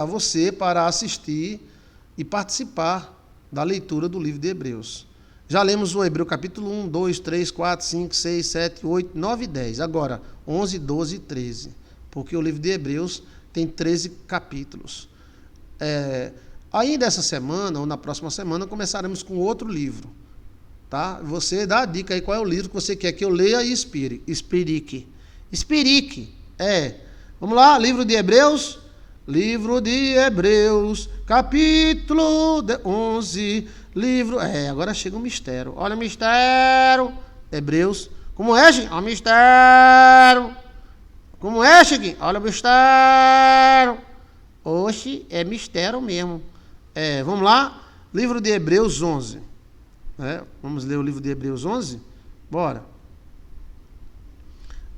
a você para assistir e participar da leitura do livro de Hebreus. Já lemos o Hebreu capítulo 1, 2, 3, 4, 5, 6, 7, 8, 9 e 10. Agora, 11, 12 e 13. Porque o livro de Hebreus tem 13 capítulos. Ainda essa semana, ou na próxima semana, começaremos com outro livro. Tá? Você dá a dica aí qual é o livro que você quer que eu leia e explique. Vamos lá, livro de Hebreus. Livro de Hebreus, capítulo 11. Agora chega o mistério. Olha o mistério. Hebreus. Como é, gente? Olha o mistério. Como é, Chiquinho? Olha o mistério. Oxe, é mistério mesmo. Vamos lá. Livro de Hebreus 11. Vamos ler o livro de Hebreus 11? Bora.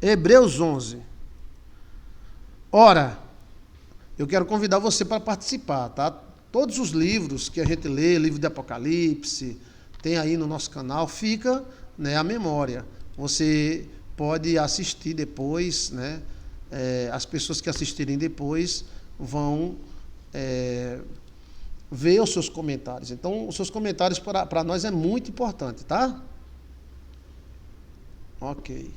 Hebreus 11. Ora, eu quero convidar você para participar, tá? Todos os livros que a gente lê, livro de Apocalipse, tem aí no nosso canal, fica, né, a memória. Você pode assistir depois, né? As pessoas que assistirem depois vão ver os seus comentários. Então, os seus comentários para nós é muito importante, tá? Ok.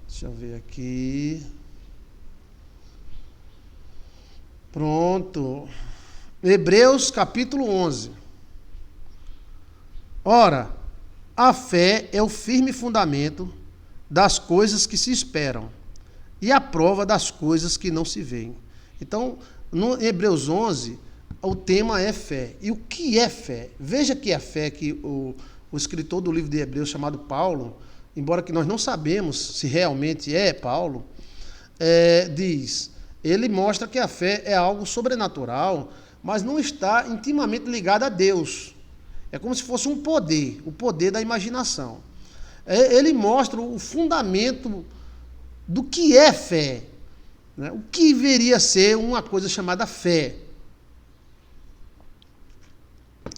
Deixa eu ver aqui. Pronto. Hebreus capítulo 11. Ora, a fé é o firme fundamento das coisas que se esperam e a prova das coisas que não se veem. Então, no Hebreus 11, o tema é fé. E o que é fé? Veja que a fé que o escritor do livro de Hebreus, chamado Paulo, embora que nós não sabemos se realmente é Paulo, diz... Ele mostra que a fé é algo sobrenatural, mas não está intimamente ligada a Deus. É como se fosse um poder, o poder da imaginação. Ele mostra o fundamento do que é fé, né? O que viria a ser uma coisa chamada fé.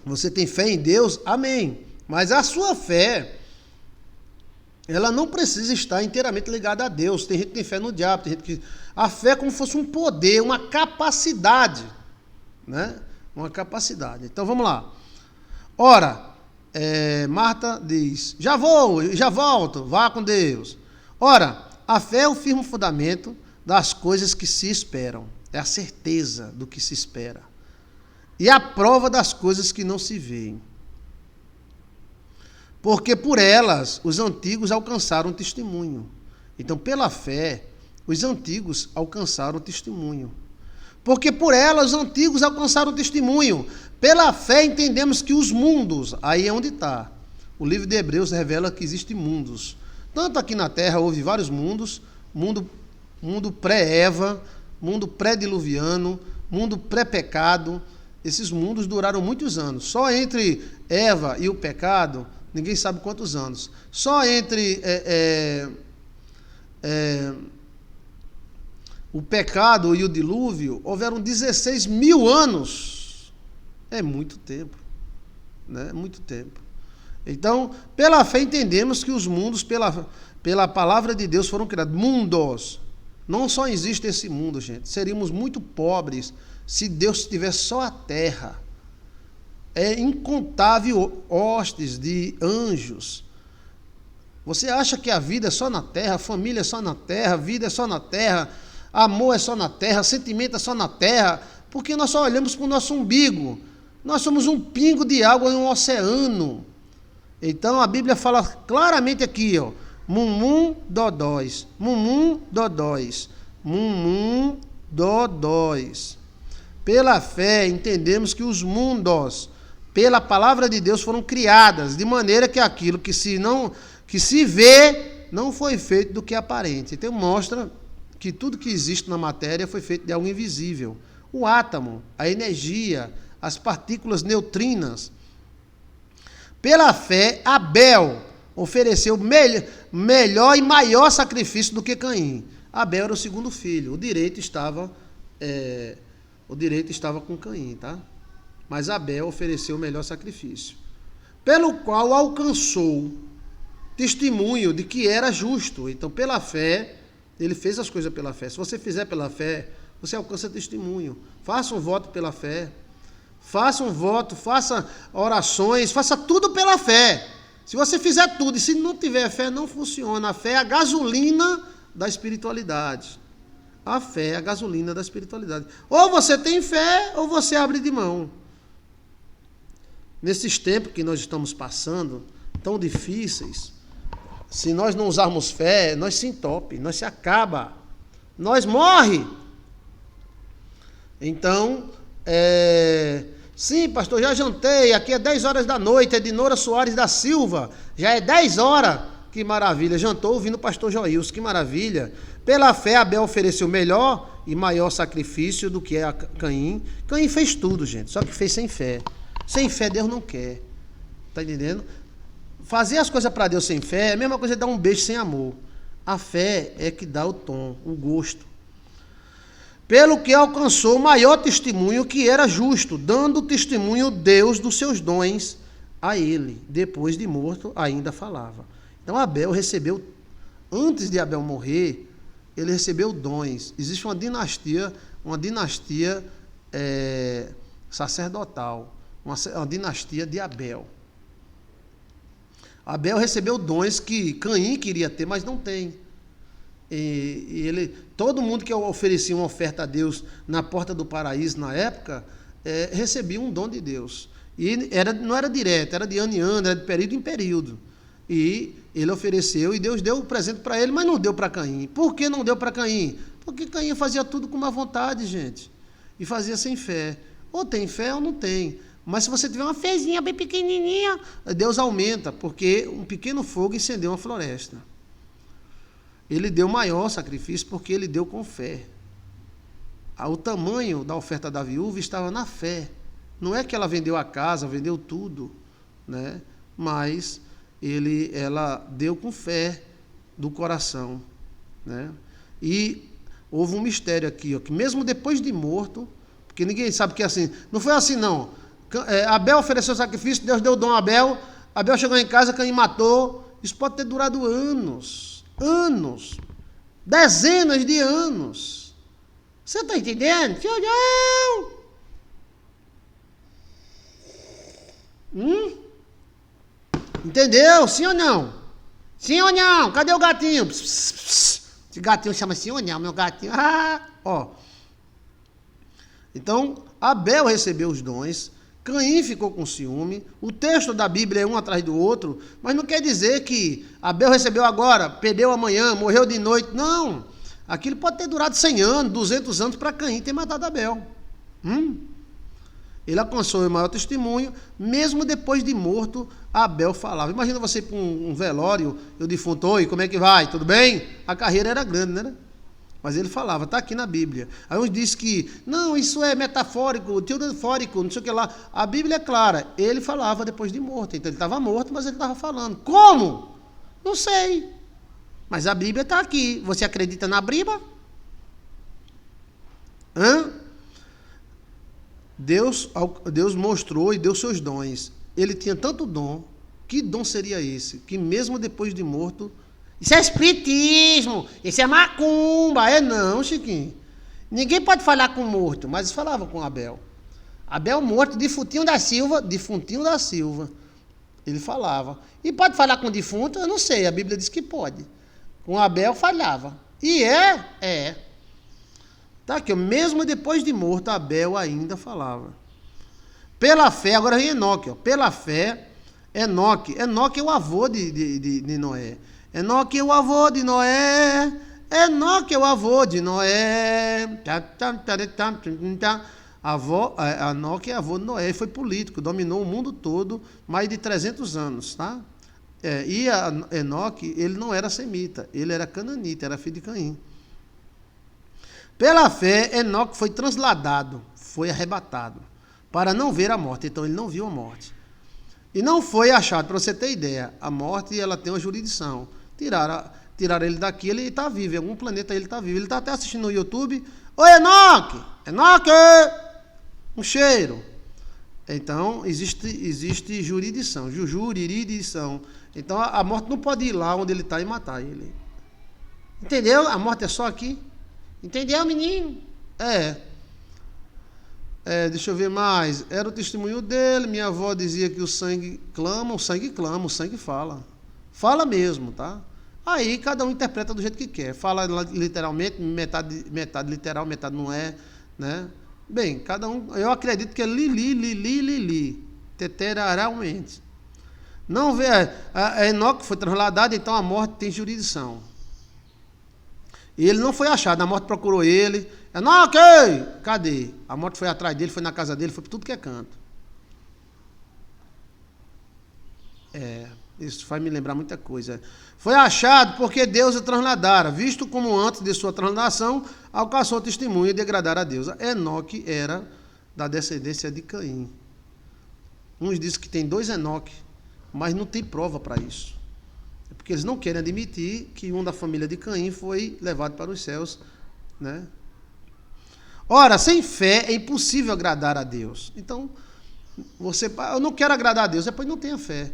Você tem fé em Deus? Amém. Mas a sua fé, ela não precisa estar inteiramente ligada a Deus. Tem gente que tem fé no diabo, tem gente que... A fé é como se fosse um poder, uma capacidade, né? Uma capacidade. Então, vamos lá. Ora, Marta diz, já volto, vá com Deus. Ora, a fé é o firme fundamento das coisas que se esperam. É a certeza do que se espera. E a prova das coisas que não se veem. Porque por elas os antigos alcançaram testemunho. Então, pela fé, os antigos alcançaram testemunho. Porque por elas os antigos alcançaram testemunho. Pela fé entendemos que os mundos, aí é onde está. O livro de Hebreus revela que existem mundos. Tanto aqui na Terra houve vários mundos, mundo pré-Eva, mundo pré-diluviano, mundo pré-pecado. Esses mundos duraram muitos anos. Só entre Eva e o pecado, ninguém sabe quantos anos. Só entre o pecado e o dilúvio, houveram 16 mil anos. É muito tempo. Né? Muito tempo. Então, pela fé entendemos que os mundos, pela palavra de Deus, foram criados. Mundos. Não só existe esse mundo, gente. Seríamos muito pobres se Deus tivesse só a terra. É incontável hostes de anjos. Você acha que a vida é só na terra, a família é só na terra, a vida é só na terra, amor é só na terra, sentimento é só na terra, porque nós só olhamos para o nosso umbigo. Nós somos um pingo de água em um oceano. Então a Bíblia fala claramente aqui, ó, mumum dodóis, mumum dodóis, mumum dodóis. Pela fé entendemos que os mundos, pela palavra de Deus, foram criadas, de maneira que aquilo que se vê não foi feito do que é aparente. Então mostra que tudo que existe na matéria foi feito de algo invisível. O átomo, a energia, as partículas neutrinas. Pela fé, Abel ofereceu melhor e maior sacrifício do que Caim. Abel era o segundo filho. O direito estava com Caim, tá? Mas Abel ofereceu o melhor sacrifício, pelo qual alcançou testemunho de que era justo. Então, pela fé, ele fez as coisas pela fé. Se você fizer pela fé, você alcança testemunho. Faça um voto pela fé. Faça um voto, faça orações, faça tudo pela fé. Se você fizer tudo e se não tiver fé, não funciona. A fé é a gasolina da espiritualidade. A fé é a gasolina da espiritualidade. Ou você tem fé, ou você abre de mão. Nesses tempos que nós estamos passando, tão difíceis, se nós não usarmos fé, nós se entope, nós se acaba, nós morre. Então, sim, pastor, já jantei, aqui é 10 horas da noite, é de Nora Soares da Silva, já é 10 horas, que maravilha, jantou ouvindo o pastor Joilson, que maravilha. Pela fé, Abel ofereceu melhor e maior sacrifício do que a Caim. Caim fez tudo, gente, só que fez sem fé. Sem fé, Deus não quer. Está entendendo? Fazer as coisas para Deus sem fé é a mesma coisa que dar um beijo sem amor. A fé é que dá o tom, o gosto. Pelo que alcançou o maior testemunho, que era justo, dando testemunho Deus dos seus dons a ele. Depois de morto, ainda falava. Então Abel recebeu, antes de Abel morrer, ele recebeu dons. Existe uma dinastia sacerdotal, uma dinastia de Abel. Abel recebeu dons que Caim queria ter, mas não tem. Todo mundo que oferecia uma oferta a Deus na porta do paraíso na época, recebia um dom de Deus. E não era direto, era de ano em ano, era de período em período. E ele ofereceu e Deus deu o presente para ele, mas não deu para Caim. Por que não deu para Caim? Porque Caim fazia tudo com má vontade, gente. E fazia sem fé. Ou tem fé ou não tem. Mas se você tiver uma fezinha bem pequenininha, Deus aumenta, porque um pequeno fogo incendeu uma floresta. Ele deu maior sacrifício porque ele deu com fé. O tamanho da oferta da viúva estava na fé. Não é que ela vendeu a casa, vendeu tudo, né? Mas ela deu com fé do coração, né? E houve um mistério aqui, ó, que mesmo depois de morto, porque ninguém sabe que é assim, não foi assim não. Abel ofereceu sacrifício, Deus deu o dom a Abel, Abel chegou em casa, Caim matou. Isso pode ter durado anos, dezenas de anos. Você está entendendo? Sim ou não? Entendeu? Sim ou não? Sim ou não? Cadê o gatinho? Pss, pss, pss. Esse gatinho chama sim ou não, meu gatinho. Ó. Então, Abel recebeu os dons, Caim ficou com ciúme, o texto da Bíblia é um atrás do outro, mas não quer dizer que Abel recebeu agora, perdeu amanhã, morreu de noite. Não, aquilo pode ter durado 100 anos, 200 anos para Caim ter matado Abel. Ele alcançou o maior testemunho, mesmo depois de morto, Abel falava. Imagina você ir para um velório, e o defunto, oi, como é que vai? Tudo bem? A carreira era grande, né? Mas ele falava, está aqui na Bíblia. Aí uns dizem que, não, isso é metafórico, teodofórico, não sei o que lá. A Bíblia é clara, ele falava depois de morto. Então ele estava morto, mas ele estava falando. Como? Não sei. Mas a Bíblia está aqui. Você acredita na Bíblia? Deus mostrou e deu seus dons. Ele tinha tanto dom. Que dom seria esse? Que mesmo depois de morto... Isso é espiritismo, isso é macumba. Não, Chiquinho. Ninguém pode falar com morto, mas falava com Abel. Abel morto, defuntinho da Silva. Ele falava. E pode falar com defunto? Eu não sei, a Bíblia diz que pode. Com Abel falava. E tá aqui, mesmo depois de morto, Abel ainda falava. Pela fé, agora vem Enoque. Pela fé, Enoque é o avô de Noé. Enoque é o avô de Noé. Enoque é o avô de Noé. Enoque é avô de Noé. Foi político, dominou o mundo todo mais de 300 anos, tá? E Enoque, ele não era semita, ele era cananita, era filho de Caim. Pela fé, Enoque foi transladado, foi arrebatado, para não ver a morte. Então ele não viu a morte. E não foi achado, para você ter ideia, a morte ela tem uma jurisdição. Tiraram ele daqui, ele está vivo, em algum planeta ele está vivo. Ele está até assistindo no YouTube. Oi, Enoque! Enoque! Um cheiro. Então, existe jurisdição, jurisdição. Então, a morte não pode ir lá onde ele está e matar ele. Entendeu? A morte é só aqui. Entendeu, menino? É. Deixa eu ver mais. Era o testemunho dele. Minha avó dizia que o sangue clama, o sangue fala. Fala mesmo, tá? Aí cada um interpreta do jeito que quer. Fala literalmente, metade literal, metade não é, né? Bem, cada um. Eu acredito que é li, teteraralmente. Não vê. Enoque foi trasladado, então a morte tem jurisdição. E ele não foi achado, a morte procurou ele. Enoque! Cadê? A morte foi atrás dele, foi na casa dele, foi por tudo que é canto. Isso faz me lembrar muita coisa. Foi achado porque Deus o trasladara, visto como antes de sua transladação, alcançou testemunho de agradar a Deus. Enoque era da descendência de Caim. Uns dizem que tem 2 Enoque, mas não tem prova para isso. É porque eles não querem admitir que um da família de Caim foi levado para os céus, né? Ora, sem fé é impossível agradar a Deus. Então, eu não quero agradar a Deus, depois não tenha fé.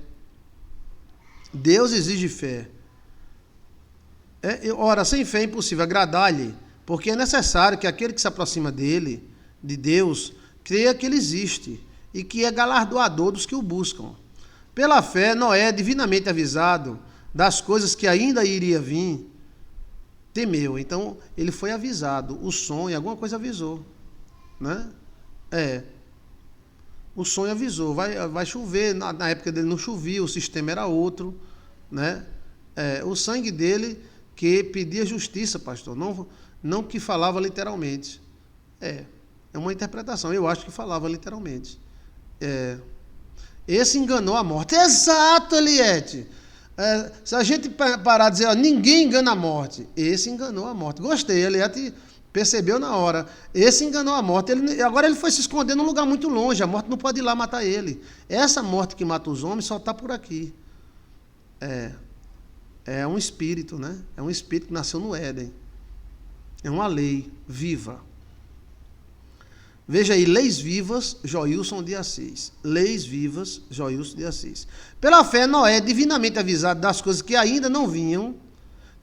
Deus exige fé. Ora, sem fé é impossível agradar-lhe, porque é necessário que aquele que se aproxima dele, de Deus, creia que ele existe e que é galardoador dos que o buscam. Pela fé, Noé, divinamente avisado das coisas que ainda iria vir, temeu. Então, ele foi avisado. O sonho, alguma coisa avisou, né? O sonho avisou. Vai chover. Na época dele não chovia, o sistema era outro, né? O sangue dele que pedia justiça, pastor. Não que falava literalmente. É uma interpretação. Eu acho que falava literalmente. Esse enganou a morte. Exato, Eliette. Se a gente parar de dizer, ninguém engana a morte. Esse enganou a morte. Gostei, Eliette percebeu na hora. Esse enganou a morte. Agora ele foi se esconder num lugar muito longe. A morte não pode ir lá matar ele. Essa morte que mata os homens só está por aqui. É um espírito, né? É um espírito que nasceu no Éden. É uma lei viva. Veja aí, leis vivas, Joilson de Assis. Leis vivas, Joilson de Assis. Pela fé, Noé, divinamente avisado das coisas que ainda não vinham,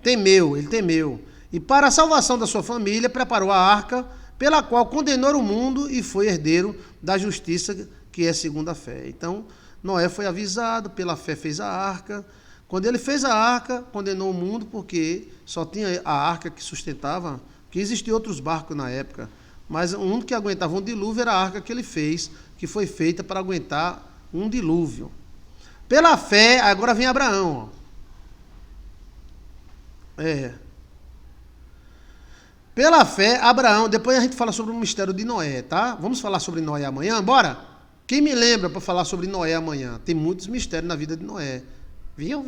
ele temeu. E para a salvação da sua família, preparou a arca, pela qual condenou o mundo e foi herdeiro da justiça, que é segundo a fé. Então, Noé foi avisado, pela fé fez a arca. Quando ele fez a arca, condenou o mundo, porque só tinha a arca que sustentava, que existiam outros barcos na época. Mas o único que aguentava um dilúvio era a arca que ele fez, que foi feita para aguentar um dilúvio. Pela fé, agora vem Abraão. Pela fé, Abraão, depois a gente fala sobre o mistério de Noé, tá? Vamos falar sobre Noé amanhã, bora? Quem me lembra para falar sobre Noé amanhã? Tem muitos mistérios na vida de Noé. Viu?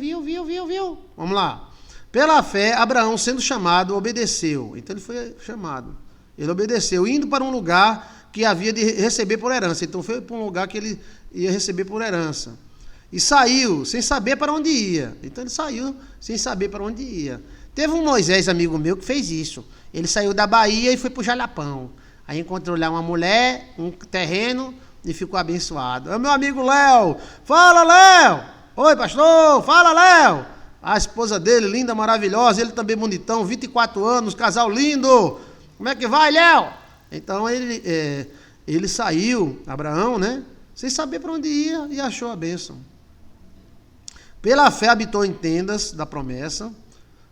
Vamos lá. Pela fé, Abraão, sendo chamado, obedeceu. Então ele foi chamado. Ele obedeceu, indo para um lugar que havia de receber por herança. Então foi para um lugar que ele ia receber por herança. E saiu, sem saber para onde ia. Então ele saiu, sem saber para onde ia. Teve um Moisés, amigo meu, que fez isso. Ele saiu da Bahia e foi para o Jalapão. Aí encontrou lá uma mulher, um terreno, e ficou abençoado. É o meu amigo Léo. Fala, Léo! Oi, pastor! Fala, Léo! A esposa dele, linda, maravilhosa, ele também bonitão, 24 anos, casal lindo. Como é que vai, Léo? Então ele saiu, Abraão, né? Sem saber para onde ia e achou a bênção. Pela fé habitou em tendas da promessa.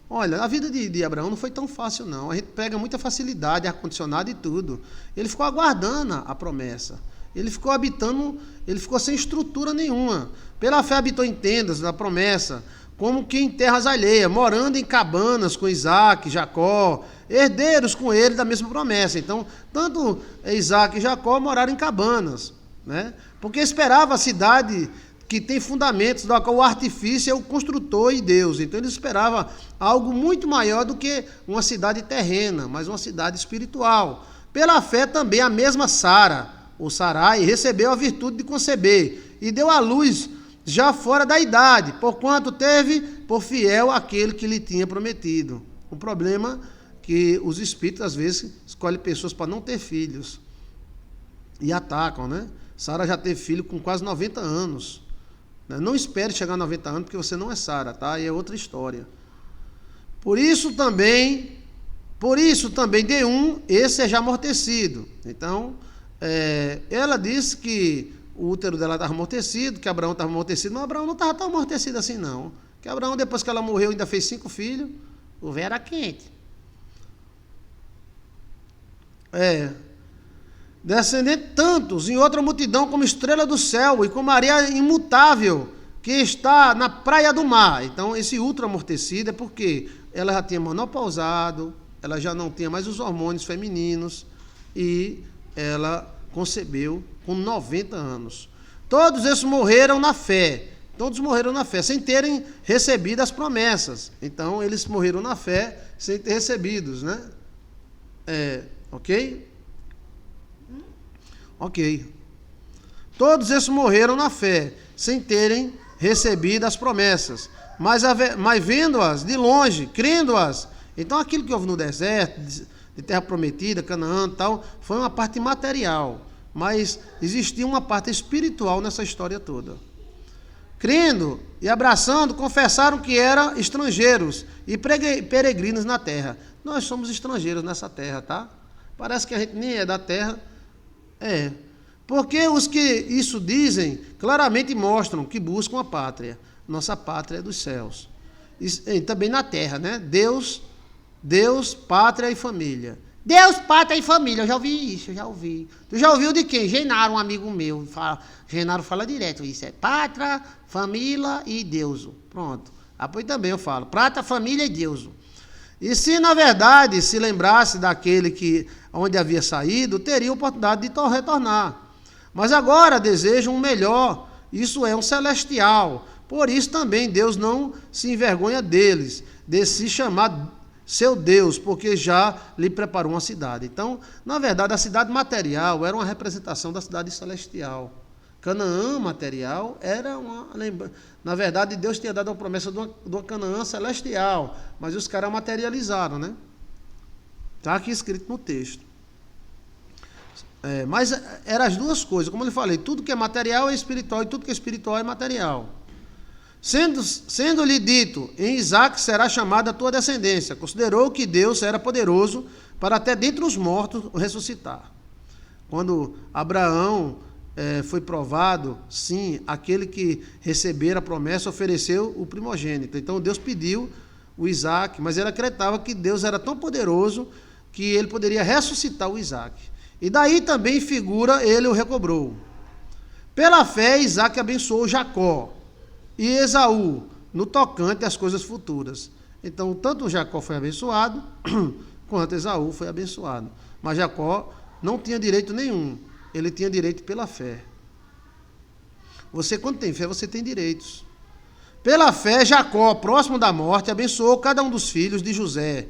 Olha, a vida de Abraão não foi tão fácil, não. A gente pega muita facilidade, ar-condicionado e tudo. Ele ficou aguardando a promessa. Ele ficou sem estrutura nenhuma. Pela fé habitou em tendas da promessa, como que em terras alheias, morando em cabanas com Isaac, Jacó, herdeiros com ele da mesma promessa. Então, tanto Isaac e Jacó moraram em cabanas, né? Porque esperava a cidade que tem fundamentos, da qual o artifício é o construtor e Deus. Então, ele esperava algo muito maior do que uma cidade terrena, mas uma cidade espiritual. Pela fé também a mesma Sara, ou Sarai, recebeu a virtude de conceber e deu à luz já fora da idade, porquanto teve por fiel aquele que lhe tinha prometido. O problema é que os espíritos, às vezes, escolhem pessoas para não ter filhos e atacam, né? Sara já teve filho com quase 90 anos. Não espere chegar a 90 anos, porque você não é Sara, tá? E é outra história. Por isso também, Por isso também de um, esse é já amortecido. Então, ela disse que o útero dela estava amortecido, que Abraão estava amortecido, mas Abraão não estava tão amortecido assim não. Que Abraão, depois que ela morreu, ainda fez 5 filhos, o véio era quente. Descendente tantos, em outra multidão, como estrela do céu, e como areia imutável, que está na praia do mar. Então, esse ultra amortecido é porque ela já tinha menopausado, ela já não tinha mais os hormônios femininos, e ela concebeu com 90 anos. Todos esses morreram na fé. Todos morreram na fé, sem terem recebido as promessas. Então, eles morreram na fé, sem ter recebidos, né? Ok? Ok. Todos esses morreram na fé, sem terem recebido as promessas. Mas vendo-as de longe, crendo-as. Então, aquilo que houve no deserto, de terra prometida, Canaã e tal, foi uma parte material. Mas existia uma parte espiritual nessa história toda. Crendo e abraçando, confessaram que eram estrangeiros e peregrinos na terra. Nós somos estrangeiros nessa terra, tá? Parece que a gente nem é da terra. Porque os que isso dizem, claramente mostram que buscam a pátria. Nossa pátria é dos céus. E também na terra, né? Deus, pátria e família. Deus, pátria e família, eu já ouvi isso, eu já ouvi. Tu já ouviu de quem? Genaro, um amigo meu. Genaro fala direto isso, é pátria, família e Deus. Pronto. Depois também eu falo, pátria, família e Deus. E se, na verdade, se lembrasse daquele que, onde havia saído, teria oportunidade de retornar. Mas agora desejam um melhor, isso é um celestial. Por isso também Deus não se envergonha deles, de se chamar seu Deus, porque já lhe preparou uma cidade. Então, na verdade, a cidade material era uma representação da cidade celestial. Canaã material era uma lembrança. Na verdade, Deus tinha dado a promessa de uma Canaã celestial, mas os caras materializaram, né? Está aqui escrito no texto. Mas eram as duas coisas, como eu falei, tudo que é material é espiritual e tudo que é espiritual é material. Sendo-lhe dito, em Isaque será chamada a tua descendência, considerou que Deus era poderoso para até dentre os mortos ressuscitar. Quando Abraão foi provado, sim, aquele que recebera a promessa ofereceu o primogênito. Então Deus pediu o Isaque, mas ele acreditava que Deus era tão poderoso que ele poderia ressuscitar o Isaque. E daí também figura, ele o recobrou. Pela fé, Isaque abençoou Jacó e Esaú, no tocante às coisas futuras. Então, tanto Jacó foi abençoado, quanto Esaú foi abençoado. Mas Jacó não tinha direito nenhum, ele tinha direito pela fé. Você, quando tem fé, você tem direitos. Pela fé, Jacó, próximo da morte, abençoou cada um dos filhos de José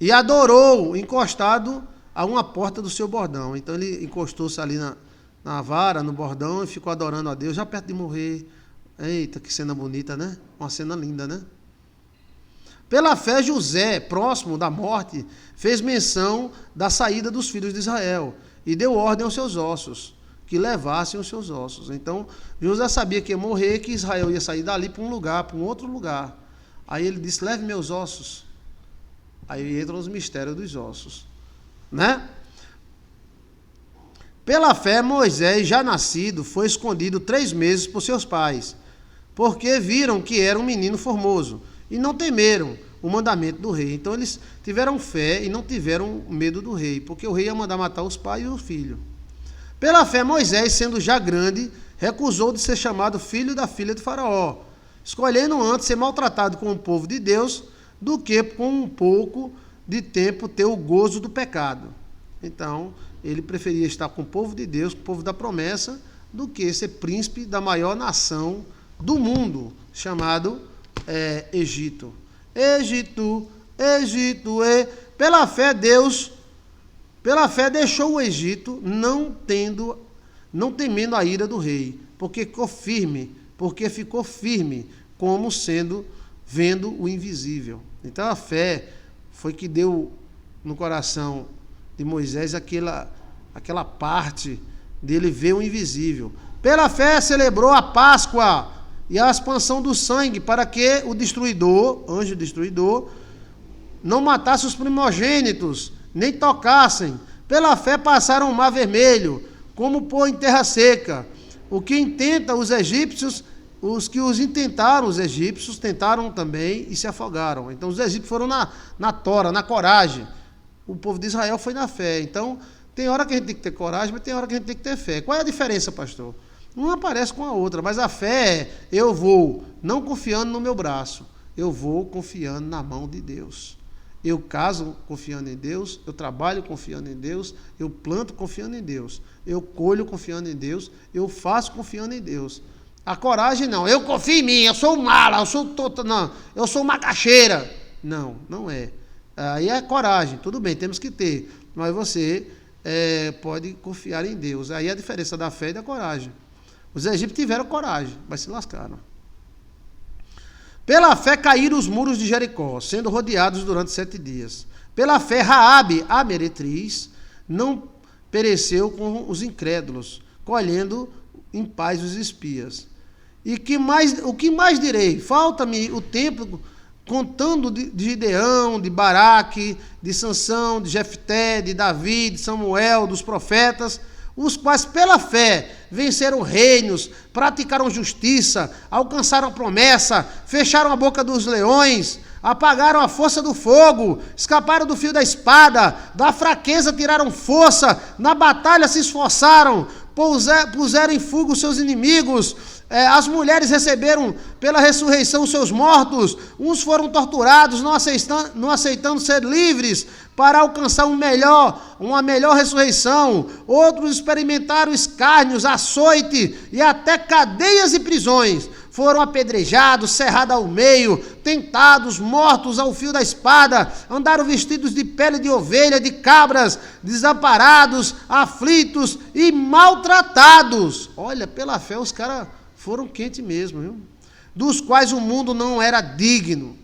e adorou, encostado a uma porta do seu bordão. Então, ele encostou-se ali na vara, no bordão, e ficou adorando a Deus, já perto de morrer. Eita, que cena bonita, né? Uma cena linda, né? Pela fé, José, próximo da morte, fez menção da saída dos filhos de Israel e deu ordem aos seus ossos, que levassem os seus ossos. Então, José sabia que ia morrer, que Israel ia sair dali para um lugar, para um outro lugar. Aí ele disse, leve meus ossos. Aí entram os mistérios dos ossos, né? Pela fé, Moisés, já nascido, foi escondido 3 meses por seus pais, porque viram que era um menino formoso, e não temeram o mandamento do rei. Então eles tiveram fé e não tiveram medo do rei, porque o rei ia mandar matar os pais e o filho. Pela fé, Moisés, sendo já grande, recusou de ser chamado filho da filha de Faraó, escolhendo antes ser maltratado com o povo de Deus, do que com um pouco de tempo ter o gozo do pecado. Então, ele preferia estar com o povo de Deus, com o povo da promessa, do que ser príncipe da maior nação do mundo, chamado Egito. Egito, pela fé deixou o Egito, não temendo a ira do rei, porque ficou firme, como sendo vendo o invisível. Então a fé foi que deu no coração de Moisés aquela parte dele ver o invisível. Pela fé celebrou a Páscoa e a expansão do sangue, para que o destruidor, anjo destruidor, não matassem os primogênitos, nem tocassem. Pela fé passaram o mar vermelho, como pôr em terra seca. O que intenta os egípcios, os que os intentaram, os egípcios tentaram também e se afogaram. Então os egípcios foram na tora, na coragem. O povo de Israel foi na fé. Então tem hora que a gente tem que ter coragem, mas tem hora que a gente tem que ter fé. Qual é a diferença, pastor? Uma parece com a outra, mas a fé é, eu vou não confiando no meu braço, eu vou confiando na mão de Deus. Eu caso confiando em Deus, eu trabalho confiando em Deus, eu planto confiando em Deus, eu colho confiando em Deus, eu faço confiando em Deus. A coragem não, eu confio em mim, eu sou mala, eu sou macaxeira. Não, não é. Aí é coragem, tudo bem, temos que ter, mas você pode confiar em Deus. Aí é a diferença da fé e da coragem. Os egípcios tiveram coragem, mas se lascaram. Pela fé caíram os muros de Jericó, sendo rodeados durante 7 dias. Pela fé, Raabe, a meretriz, não pereceu com os incrédulos, colhendo em paz os espias. E o que mais direi? Falta-me o tempo contando de Gideão, de Baraque, de Sansão, de Jefté, de Davi, de Samuel, dos profetas, os quais pela fé venceram reinos, praticaram justiça, alcançaram promessa, fecharam a boca dos leões, apagaram a força do fogo, escaparam do fio da espada, da fraqueza tiraram força, na batalha se esforçaram, puseram em fuga os seus inimigos. As mulheres receberam pela ressurreição os seus mortos, uns foram torturados, não aceitando ser livres para alcançar uma melhor ressurreição, outros experimentaram escárnios, açoite e até cadeias e prisões, foram apedrejados, cerrados ao meio, tentados, mortos ao fio da espada, andaram vestidos de pele de ovelha, de cabras, desamparados, aflitos e maltratados. Olha, pela fé os caras foram quentes mesmo, viu? Dos quais o mundo não era digno.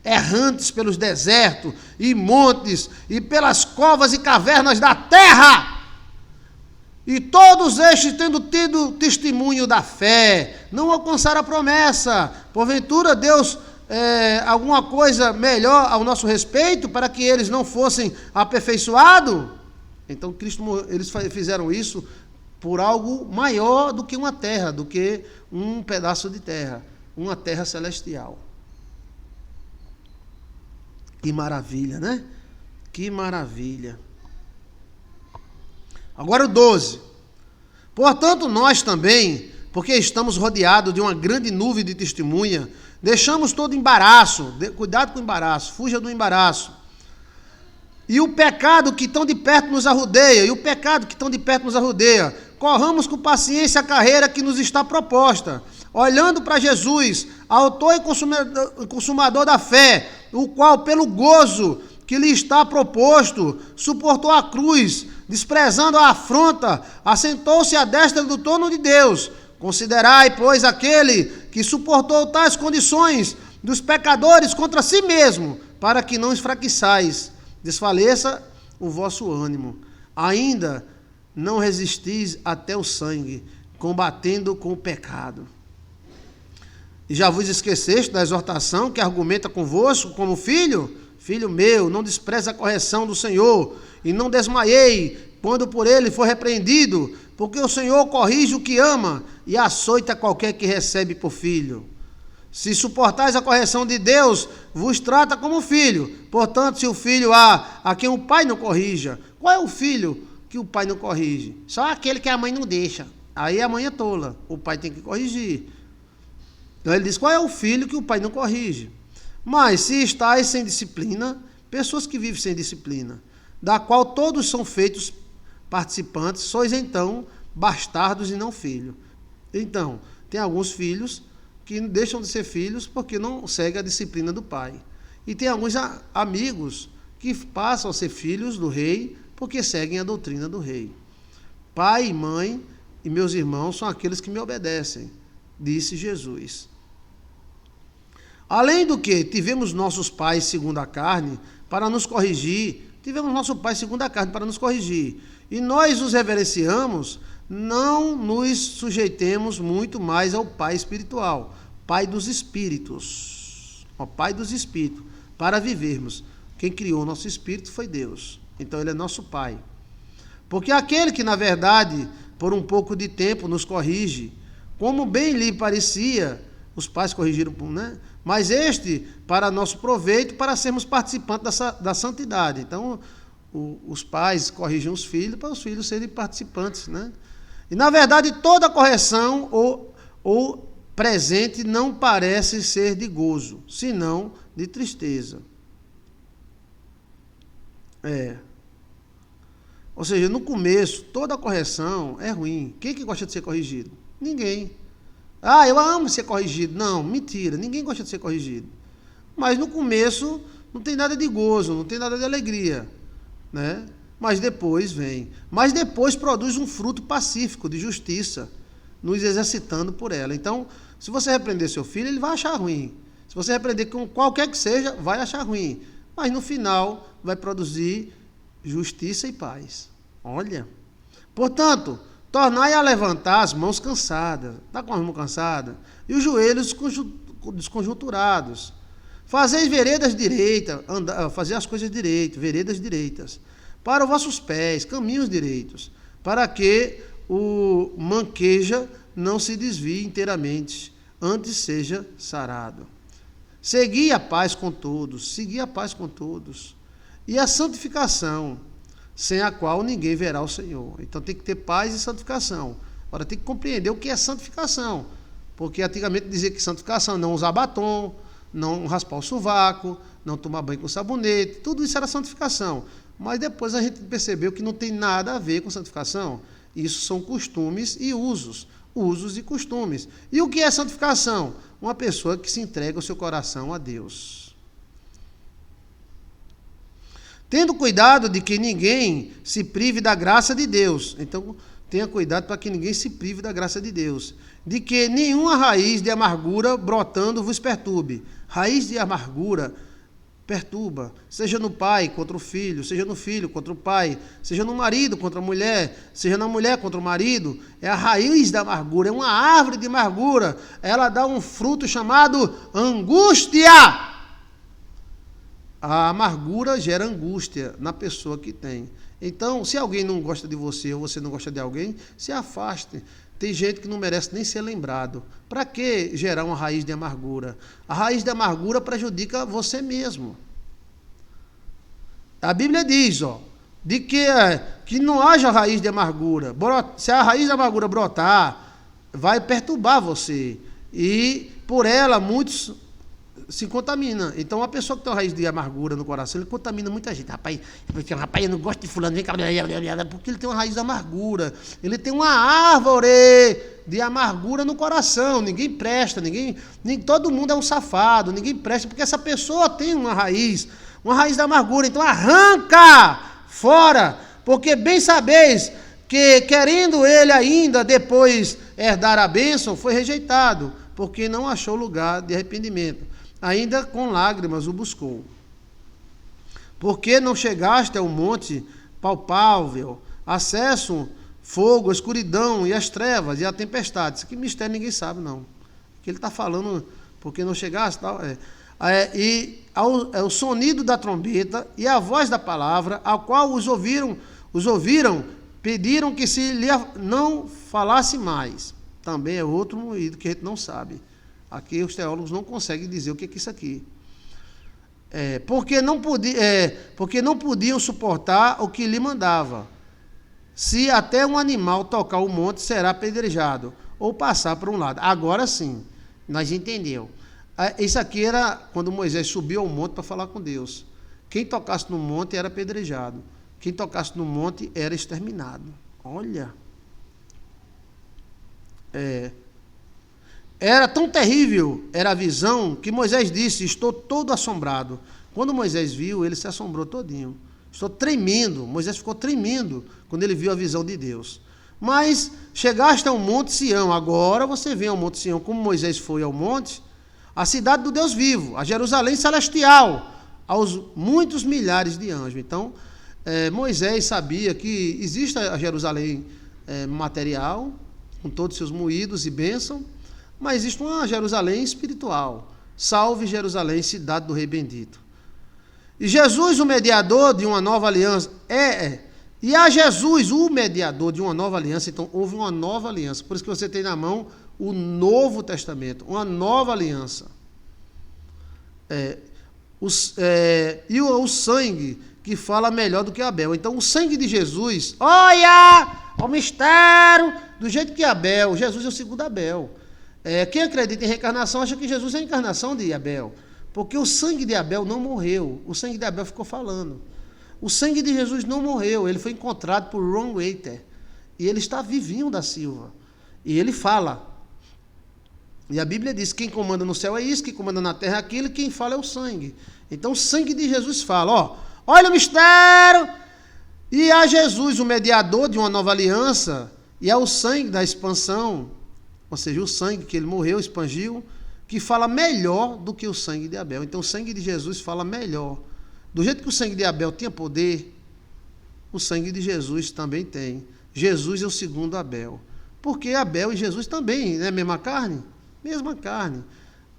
Errantes pelos desertos e montes e pelas covas e cavernas da terra. E todos estes, tendo tido testemunho da fé, não alcançaram a promessa. Porventura Deus alguma coisa melhor ao nosso respeito para que eles não fossem aperfeiçoados? Então eles fizeram isso por algo maior do que uma terra, do que um pedaço de terra, uma terra celestial. Que maravilha, né? Que maravilha. Agora o 12. Portanto, nós também, porque estamos rodeados de uma grande nuvem de testemunha, deixamos todo embaraço, cuidado com o embaraço, fuja do embaraço. E o pecado que tão de perto nos arrodeia, corramos com paciência a carreira que nos está proposta, olhando para Jesus, autor e consumador da fé, o qual, pelo gozo que lhe está proposto, suportou a cruz, desprezando a afronta, assentou-se à destra do trono de Deus. Considerai, pois, aquele que suportou tais condições dos pecadores contra si mesmo, para que não esfraqueçais, desfaleça o vosso ânimo. Ainda não resistis até o sangue, combatendo com o pecado. E já vos esqueceste da exortação que argumenta convosco como filho? Filho meu, não despreze a correção do Senhor, e não desmaiei quando por ele for repreendido, porque o Senhor corrige o que ama, e açoita qualquer que recebe por filho. Se suportais a correção de Deus, vos trata como filho. Portanto, se o filho há a quem o pai não corrija, qual é o filho que o pai não corrige? Só aquele que a mãe não deixa. Aí a mãe é tola, o pai tem que corrigir. Então ele diz, qual é o filho que o pai não corrige? Mas se estáis sem disciplina, pessoas que vivem sem disciplina, da qual todos são feitos participantes, sois então bastardos e não filhos. Então, tem alguns filhos que deixam de ser filhos porque não seguem a disciplina do pai. E tem alguns amigos que passam a ser filhos do rei porque seguem a doutrina do rei. Pai e mãe e meus irmãos são aqueles que me obedecem, disse Jesus. Além do que tivemos nossos pais segundo a carne para nos corrigir, e nós os reverenciamos, não nos sujeitemos muito mais ao Pai espiritual, Pai dos Espíritos. Pai dos Espíritos. para vivermos. Quem criou o nosso espírito foi Deus. Então ele é nosso Pai. Porque aquele que, na verdade, por um pouco de tempo nos corrige, como bem lhe parecia, os pais corrigiram, né? Mas este, para nosso proveito, para sermos participantes da santidade. Então, os pais corrigem os filhos para os filhos serem participantes, né? E, na verdade, toda correção ou presente não parece ser de gozo, senão de tristeza. Ou seja, no começo, toda correção é ruim. Quem que gosta de ser corrigido? Ninguém. Ah, eu amo ser corrigido. Não, mentira, ninguém gosta de ser corrigido. Mas no começo não tem nada de gozo, não tem nada de alegria, né? Mas depois vem. Mas depois produz um fruto pacífico, de justiça, nos exercitando por ela. Então, se você repreender seu filho, ele vai achar ruim. Se você repreender com qualquer que seja, vai achar ruim. Mas no final vai produzir justiça e paz. Olha. Portanto, tornai a levantar as mãos cansadas. Está com as mãos cansadas? E os joelhos desconjunturados. Fazeis veredas direitas, fazer as coisas direitas, veredas direitas. Para os vossos pés, caminhos direitos. Para que o manqueja não se desvie inteiramente, antes seja sarado. Segui a paz com todos, e a santificação, sem a qual ninguém verá o Senhor. Então tem que ter paz e santificação. Agora tem que compreender o que é santificação, porque antigamente dizia que santificação é não usar batom, não raspar o sovaco, não tomar banho com sabonete, tudo isso era santificação. Mas depois a gente percebeu que não tem nada a ver com santificação. Isso são costumes e usos e costumes. E o que é santificação? Uma pessoa que se entrega o seu coração a Deus. Tendo cuidado de que ninguém se prive da graça de Deus. Então, tenha cuidado para que ninguém se prive da graça de Deus. De que nenhuma raiz de amargura brotando vos perturbe. Raiz de amargura perturba, seja no pai contra o filho, seja no filho contra o pai, seja no marido contra a mulher, seja na mulher contra o marido. É a raiz da amargura, é uma árvore de amargura. Ela dá um fruto chamado angústia. A amargura gera angústia na pessoa que tem. Então, se alguém não gosta de você ou você não gosta de alguém, se afaste. Tem gente que não merece nem ser lembrado. Para que gerar uma raiz de amargura? A raiz de amargura prejudica você mesmo. A Bíblia diz, de que não haja raiz de amargura. Se a raiz de amargura brotar, vai perturbar você. E por ela muitos se contamina. Então, a pessoa que tem uma raiz de amargura no coração, ele contamina muita gente. Rapaz, eu não gosto de fulano, vem cá, porque ele tem uma raiz de amargura. Ele tem uma árvore de amargura no coração. Ninguém presta, todo mundo é um safado, ninguém presta, porque essa pessoa tem uma raiz da amargura. Então, arranca fora, porque bem sabeis que, querendo ele ainda depois herdar a bênção, foi rejeitado, porque não achou lugar de arrependimento. Ainda com lágrimas o buscou. Porque não chegaste ao monte palpável, acesso, fogo, a escuridão e as trevas e a tempestade. Isso aqui mistério ninguém sabe, não. O que ele está falando, porque não chegaste, tal, o sonido da trombeta e a voz da palavra, ao qual os ouviram, pediram que se lhe não falasse mais. Também é outro moído que a gente não sabe. Aqui os teólogos não conseguem dizer o que é isso aqui. Porque não podiam suportar o que lhe mandava. Se até um animal tocar o monte, será apedrejado, ou passar por um lado. Agora sim, nós entendemos. Isso aqui era quando Moisés subiu ao monte para falar com Deus. Quem tocasse no monte era apedrejado. Quem tocasse no monte era exterminado. Olha. Era tão terrível, era a visão, que Moisés disse, estou todo assombrado. Quando Moisés viu, ele se assombrou todinho. Estou tremendo, Moisés ficou tremendo quando ele viu a visão de Deus. Mas chegaste ao monte Sião, agora você vem ao monte Sião, como Moisés foi ao monte, a cidade do Deus vivo, a Jerusalém celestial, aos muitos milhares de anjos. Então, Moisés sabia que existe a Jerusalém material, com todos os seus moídos e bênçãos, mas existe uma Jerusalém espiritual. Salve Jerusalém, cidade do Rei bendito. E Jesus, o mediador de uma nova aliança, e a Jesus, o mediador de uma nova aliança, então houve uma nova aliança. Por isso que você tem na mão o Novo Testamento, uma nova aliança. E o sangue que fala melhor do que Abel. Então o sangue de Jesus, olha o mistério, do jeito que Abel, Jesus é o segundo Abel. Quem acredita em reencarnação acha que Jesus é a encarnação de Abel, porque o sangue de Abel não morreu, o sangue de Abel ficou falando. O sangue de Jesus não morreu, ele foi encontrado por Ron Waiter, e ele está vivinho da Silva, e ele fala. E a Bíblia diz, quem comanda no céu é isso, quem comanda na terra é aquilo, e quem fala é o sangue. Então o sangue de Jesus fala, olha o mistério, e a Jesus, o mediador de uma nova aliança, e é o sangue da expansão, ou seja, o sangue que ele morreu, expandiu, que fala melhor do que o sangue de Abel. Então o sangue de Jesus fala melhor. Do jeito que o sangue de Abel tinha poder, o sangue de Jesus também tem. Jesus é o segundo Abel. Porque Abel e Jesus também, né? Mesma carne? Mesma carne.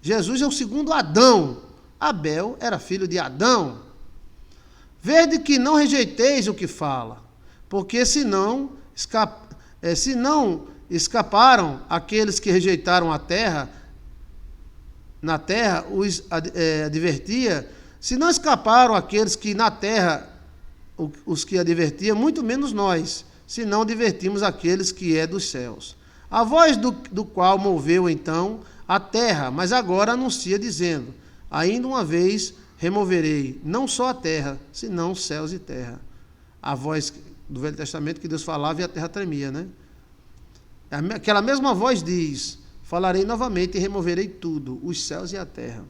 Jesus é o segundo Adão. Abel era filho de Adão. Vede que não rejeiteis o que fala, porque se não escaparam aqueles que rejeitaram a terra, na terra os advertia, se não escaparam aqueles que na terra os que advertia, muito menos nós, se não advertimos aqueles que é dos céus. A voz do qual moveu então a terra, mas agora anuncia dizendo, ainda uma vez removerei não só a terra, senão céus e terra. A voz do Velho Testamento que Deus falava e a terra tremia, né? Aquela mesma voz diz, falarei novamente e removerei tudo, os céus e a terra.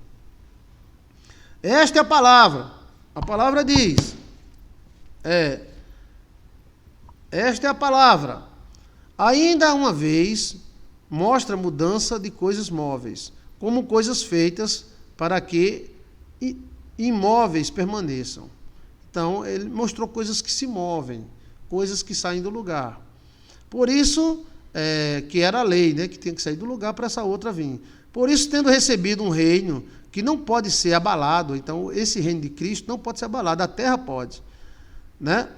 Esta é a palavra. A palavra diz, esta é a palavra. Ainda uma vez, mostra a mudança de coisas móveis, como coisas feitas para que imóveis permaneçam. Então, ele mostrou coisas que se movem, coisas que saem do lugar. Por isso, que era a lei, né, que tinha que sair do lugar para essa outra vir. Por isso, tendo recebido um reino que não pode ser abalado, então, esse reino de Cristo não pode ser abalado, a terra pode. Né?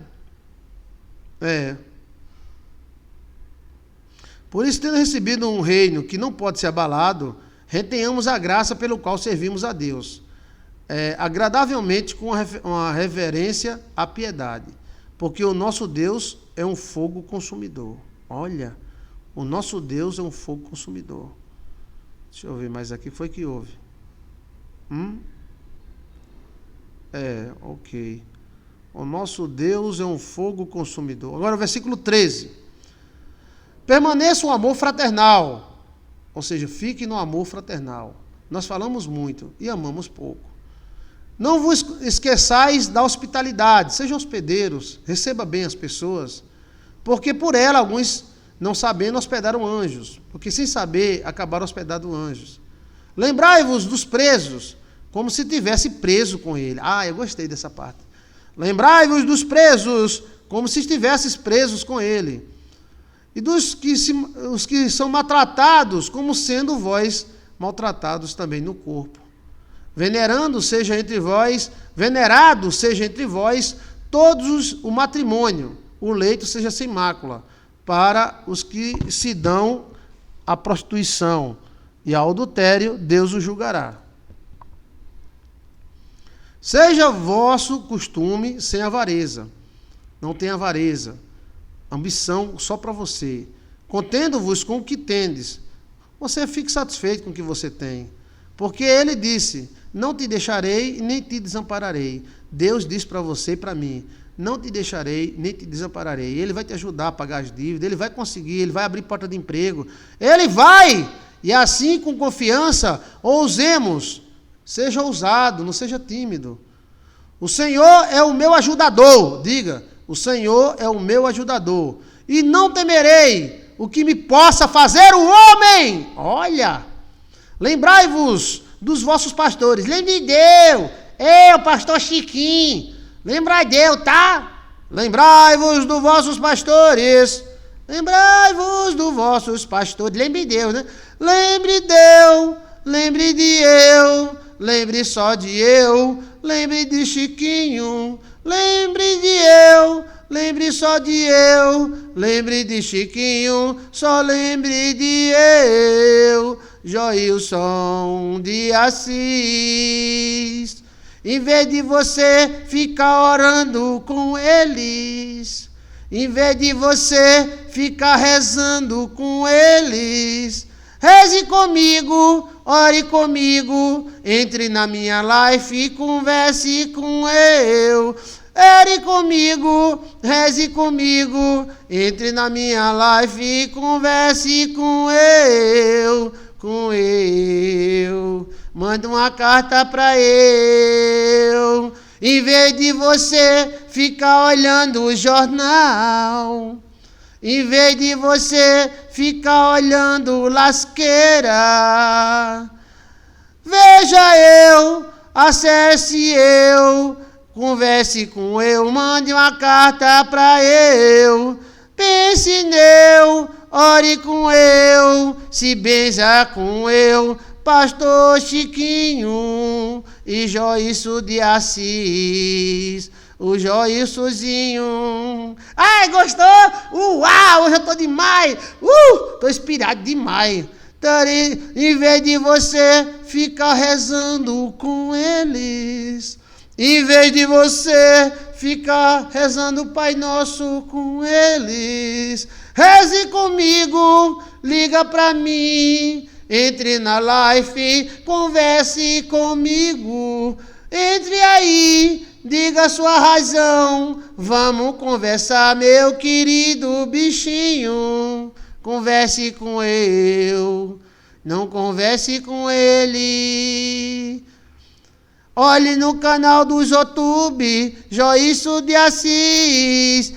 Por isso, tendo recebido um reino que não pode ser abalado, retenhamos a graça pelo qual servimos a Deus, agradavelmente com uma reverência à piedade, porque o nosso Deus é um fogo consumidor. Olha, o nosso Deus é um fogo consumidor. Deixa eu ver mais aqui, foi que houve. Ok. O nosso Deus é um fogo consumidor. Agora o versículo 13. Permaneça o amor fraternal. Ou seja, fique no amor fraternal. Nós falamos muito e amamos pouco. Não vos esqueçais da hospitalidade. Sejam hospedeiros, receba bem as pessoas. Porque por ela alguns, não sabendo, hospedaram anjos. Porque sem saber, acabaram hospedando anjos. Lembrai-vos dos presos, como se tivesse preso com ele. Eu gostei dessa parte. Lembrai-vos dos presos, como se estivesses presos com ele. E os que são maltratados, como sendo vós maltratados também no corpo. Venerado seja entre vós todos o matrimônio, o leito seja sem mácula, para os que se dão à prostituição e ao adultério, Deus o julgará. Seja vosso costume sem avareza. Não tenha avareza. Ambição só para você. Contendo-vos com o que tendes. Você fique satisfeito com o que você tem. Porque ele disse, não te deixarei nem te desampararei. Deus disse para você e para mim, não te deixarei nem te desampararei. Ele vai te ajudar a pagar as dívidas, ele vai conseguir, ele vai abrir porta de emprego. Ele vai! E assim, com confiança, ousemos. Seja ousado, não seja tímido. O Senhor é o meu ajudador. Diga, o Senhor é o meu ajudador. E não temerei o que me possa fazer o homem. Olha, lembrai-vos dos vossos pastores. Lembre de Deus. Eu, pastor Chiquinho. Lembrai de Deus, tá? Lembrai-vos dos vossos pastores. Lembrai-vos dos vossos pastores. Lembre de Deus, né? Lembre de Deus. Lembre de eu. Lembre só de eu. lembre de Chiquinho, lembre de eu, lembre só de eu, lembre de Chiquinho, só lembre de eu, Joilson de Assis. Em vez de você ficar orando com eles, em vez de você ficar rezando com eles, reze comigo, ore comigo, entre na minha live e converse com eu. Ore comigo, reze comigo, entre na minha live e converse com eu. Manda uma carta pra eu. Em vez de você ficar olhando o jornal, em vez de você ficar olhando lasqueira, veja eu, acesse eu, converse com eu, mande uma carta pra eu, pense neu, ore com eu, se benza com eu, Pastor Chiquinho e Joilson de Assis, o Joilsonzinho. Ai, gostou? Uau, hoje eu tô demais, tô inspirado demais. Em vez de você ficar rezando com eles, em vez de você ficar rezando o Pai Nosso com eles, reze comigo, liga pra mim, entre na live, converse comigo, entre aí, diga a sua razão, vamos conversar, meu querido bichinho, converse com eu, não converse com ele. Olhe no canal do YouTube, Joilson de Assis,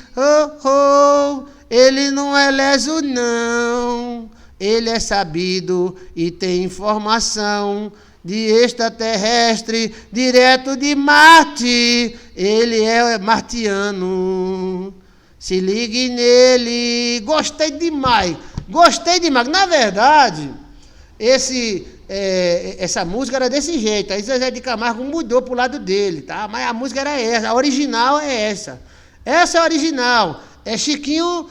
ele não é leso não, ele é sabido e tem informação de extraterrestre, direto de Marte, ele é martiano, se ligue nele. Gostei demais, na verdade, essa música era desse jeito, aí Zezé de Camargo mudou pro lado dele, tá? Mas a música era essa, a original é essa é a original, é Chiquinho,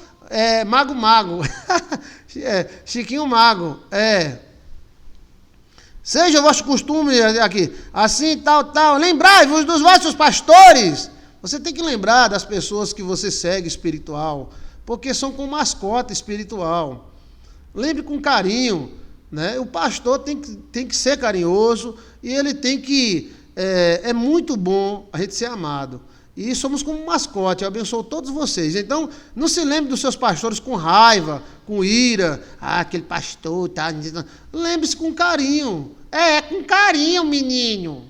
Mago, Chiquinho Mago, seja o vosso costume aqui, assim, tal, lembrai-vos dos vossos pastores. Você tem que lembrar das pessoas que você segue espiritual, porque são com mascota espiritual. Lembre com carinho, né? O pastor tem que ser carinhoso e ele tem que... É muito bom a gente ser amado. E somos como mascote, eu abençoo todos vocês. Então, não se lembre dos seus pastores com raiva, com ira. Ah, aquele pastor, tá. Lembre-se com carinho. Com carinho, menino.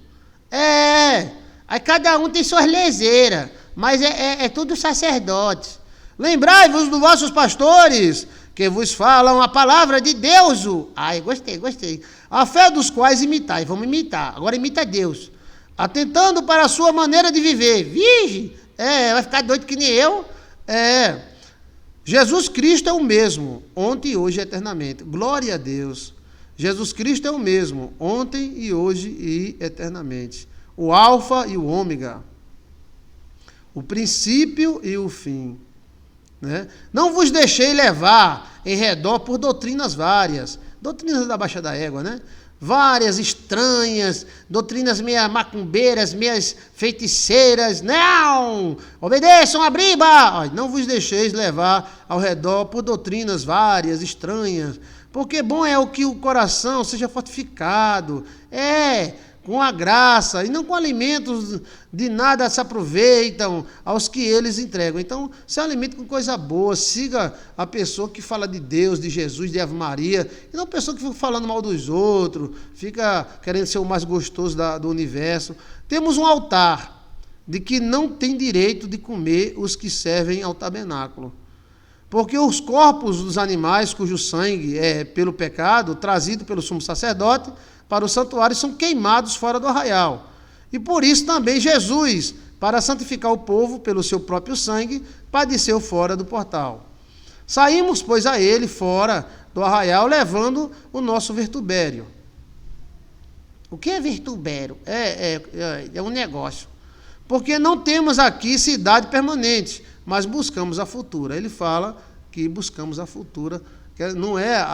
Aí cada um tem suas lezeiras, mas é tudo sacerdote. Lembrai-vos dos vossos pastores, que vos falam a palavra de Deus. Ai, gostei. A fé dos quais imitai. Vamos imitar. Agora imita Deus. Atentando para a sua maneira de viver. Vige! Vai ficar doido que nem eu. Jesus Cristo é o mesmo, ontem, hoje e eternamente. Glória a Deus. Jesus Cristo é o mesmo, ontem e hoje e eternamente. O alfa e o ômega. O princípio e o fim. Né? Não vos deixei levar em redor por doutrinas várias. Doutrinas da baixa da égua, né? Várias, estranhas, doutrinas meia macumbeiras, meias feiticeiras. Não! Obedeçam a briba! Não vos deixeis levar ao redor por doutrinas várias, estranhas, porque bom é o que o coração seja fortificado, com a graça, e não com alimentos de nada se aproveitam aos que eles entregam. Então, se alimente com coisa boa, siga a pessoa que fala de Deus, de Jesus, de Ave Maria, e não a pessoa que fica falando mal dos outros, fica querendo ser o mais gostoso do universo. Temos um altar de que não tem direito de comer os que servem ao tabernáculo. Porque os corpos dos animais cujo sangue é pelo pecado, trazido pelo sumo sacerdote, para o santuário são queimados fora do arraial. E por isso também Jesus, para santificar o povo pelo seu próprio sangue, padeceu fora do portal. Saímos, pois, a ele fora do arraial, levando o nosso vertubério. O que é Virtubero? É um negócio. Porque não temos aqui cidade permanente, mas buscamos a futura. Ele fala que buscamos a futura, que não é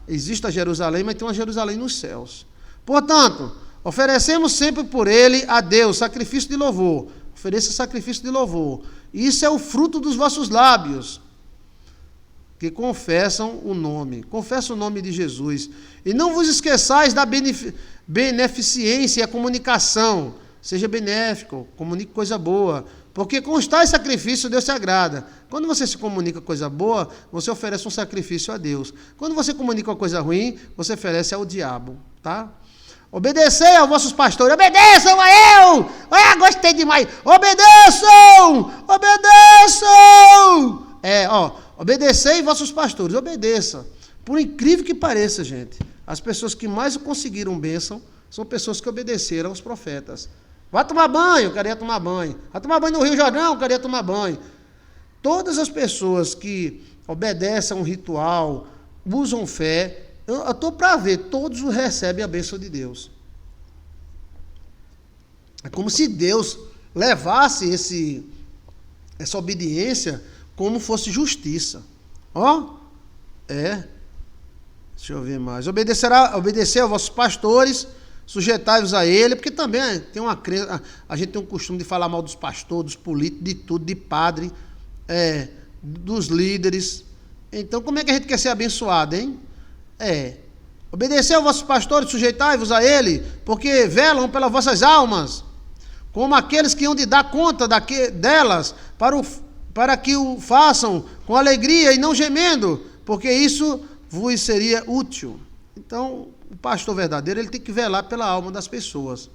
existe a Jerusalém, mas tem uma Jerusalém nos céus. Portanto, oferecemos sempre por ele a Deus sacrifício de louvor. Ofereça sacrifício de louvor. Isso é o fruto dos vossos lábios, que confessam o nome. Confessa o nome de Jesus. E não vos esqueçais da beneficência e a comunicação. Seja benéfico, comunique coisa boa. Porque com os tais sacrifícios Deus se agrada. Quando você se comunica coisa boa, você oferece um sacrifício a Deus. Quando você comunica uma coisa ruim, você oferece ao diabo, tá? Obedecei aos vossos pastores. Obedeçam a eu! Gostei demais. Obedeçam! Obedeçam! Obedecei vossos pastores. Obedeça. Por incrível que pareça, gente, as pessoas que mais conseguiram bênção são pessoas que obedeceram aos profetas. Vai tomar banho, eu queria tomar banho. Vai tomar banho no Rio Jordão, eu queria tomar banho. Todas as pessoas que obedecem a um ritual, usam fé, eu estou para ver, todos recebem a bênção de Deus. É como se Deus levasse essa obediência como fosse justiça. Deixa eu ver mais. Obedecer aos vossos pastores, sujeitai-vos a ele, porque também tem uma crença, a gente tem um costume de falar mal dos pastores, dos políticos, de tudo, de padre, dos líderes. Então, como é que a gente quer ser abençoado, hein? Obedecer aos vossos pastores, sujeitai-vos a ele, porque velam pelas vossas almas, como aqueles que hão de dar conta delas, para que o façam com alegria e não gemendo, porque isso vos seria útil. Então, o pastor verdadeiro, ele tem que velar pela alma das pessoas.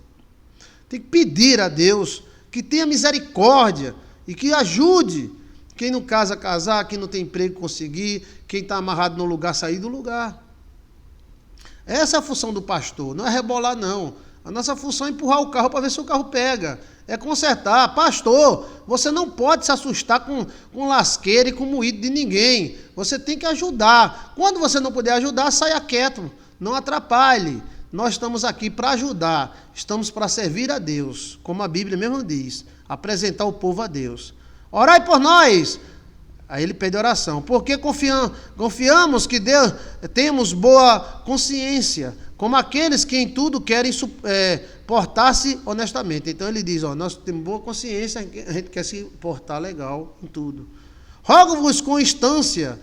Tem que pedir a Deus que tenha misericórdia e que ajude quem não casa, casar, quem não tem emprego, conseguir, quem está amarrado no lugar, sair do lugar. Essa é a função do pastor, não é rebolar, não. A nossa função é empurrar o carro para ver se o carro pega. É consertar. Pastor, você não pode se assustar com lasqueira e com moído de ninguém. Você tem que ajudar. Quando você não puder ajudar, saia quieto. Não atrapalhe. Nós estamos aqui para ajudar. Estamos para servir a Deus, como a Bíblia mesmo diz. Apresentar o povo a Deus. Orai por nós. Aí ele pede oração. Porque confiamos que Deus temos boa consciência, como aqueles que em tudo querem portar-se honestamente. Então ele diz, nós temos boa consciência, a gente quer se portar legal em tudo. Rogo-vos com instância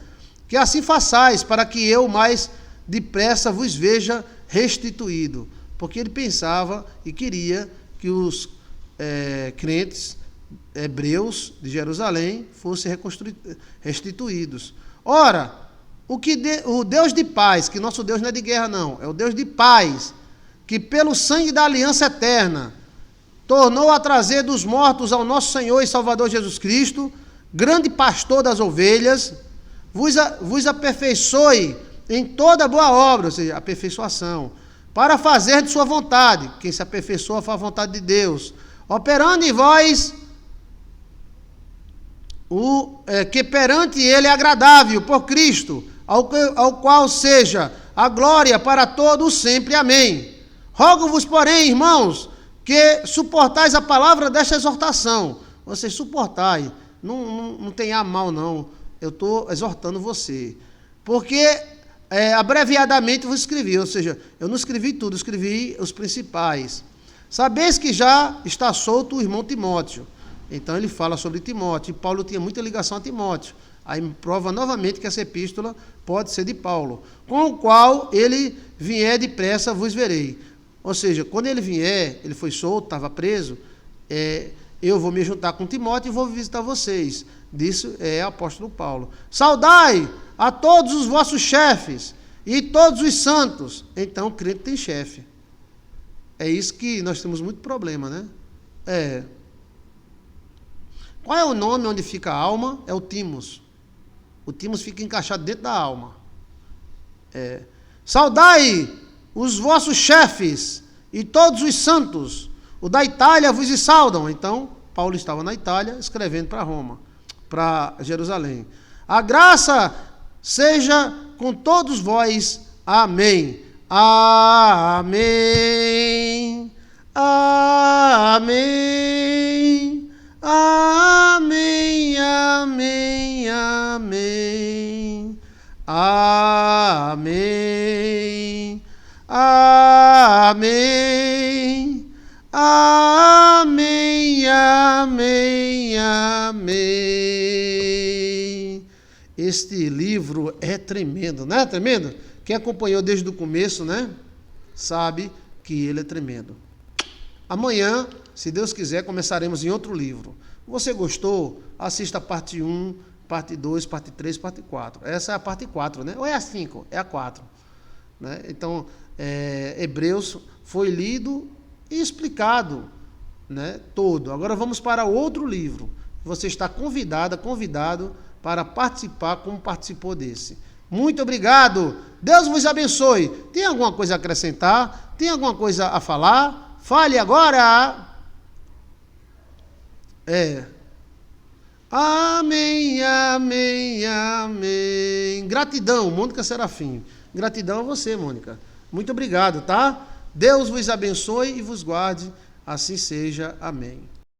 que assim façais, para que eu mais depressa vos veja restituído. Porque ele pensava e queria que os crentes hebreus de Jerusalém fossem restituídos. Ora, o Deus de paz, que nosso Deus não é de guerra não, é o Deus de paz, que pelo sangue da aliança eterna tornou a trazer dos mortos ao nosso Senhor e Salvador Jesus Cristo, grande pastor das ovelhas, vos aperfeiçoe em toda boa obra, ou seja, aperfeiçoação, para fazer de sua vontade. Quem se aperfeiçoa faz a vontade de Deus, operando em vós que perante ele é agradável por Cristo, ao qual seja a glória para todos sempre. Amém. Rogo-vos, porém, irmãos, que suportais a palavra desta exortação. Vocês suportai, não tenha mal não, eu estou exortando você, porque abreviadamente vos escrevi, ou seja, eu não escrevi tudo, escrevi os principais. Sabeis que já está solto o irmão Timóteo. Então ele fala sobre Timóteo, e Paulo tinha muita ligação a Timóteo. Aí prova novamente que essa epístola pode ser de Paulo, com o qual ele vier depressa vos verei. Ou seja, quando ele vier, ele foi solto, estava preso, eu vou me juntar com Timóteo e vou visitar vocês. Disso é o apóstolo Paulo. Saudai a todos os vossos chefes e todos os santos. Então o crente tem chefe. É isso que nós temos muito problema, né? Qual é o nome onde fica a alma? É o timos. O timos fica encaixado dentro da alma. Saudai os vossos chefes e todos os santos. O da Itália vos saudam. Então, Paulo estava na Itália escrevendo para Roma, para Jerusalém. A graça seja com todos vós. Amém. Amém. Amém. Amém. Amém. Amém. Amém. Amém. Amém. Amém. Amém. Este livro é tremendo, não é tremendo? Quem acompanhou desde o começo, né, sabe que ele é tremendo. Amanhã, se Deus quiser, começaremos em outro livro. Você gostou? Assista a parte 1, parte 2, parte 3, parte 4. Essa é a parte 4, né? Ou é a 5? É a 4. Né? Então, Hebreus foi lido e explicado, né, todo. Agora vamos para outro livro. Você está convidado para participar como participou desse. Muito obrigado. Deus vos abençoe. Tem alguma coisa a acrescentar? Tem alguma coisa a falar? Fale agora. Amém, amém, amém. Gratidão, Mônica Serafim. Gratidão a você, Mônica. Muito obrigado, tá? Deus vos abençoe e vos guarde. Assim seja. Amém.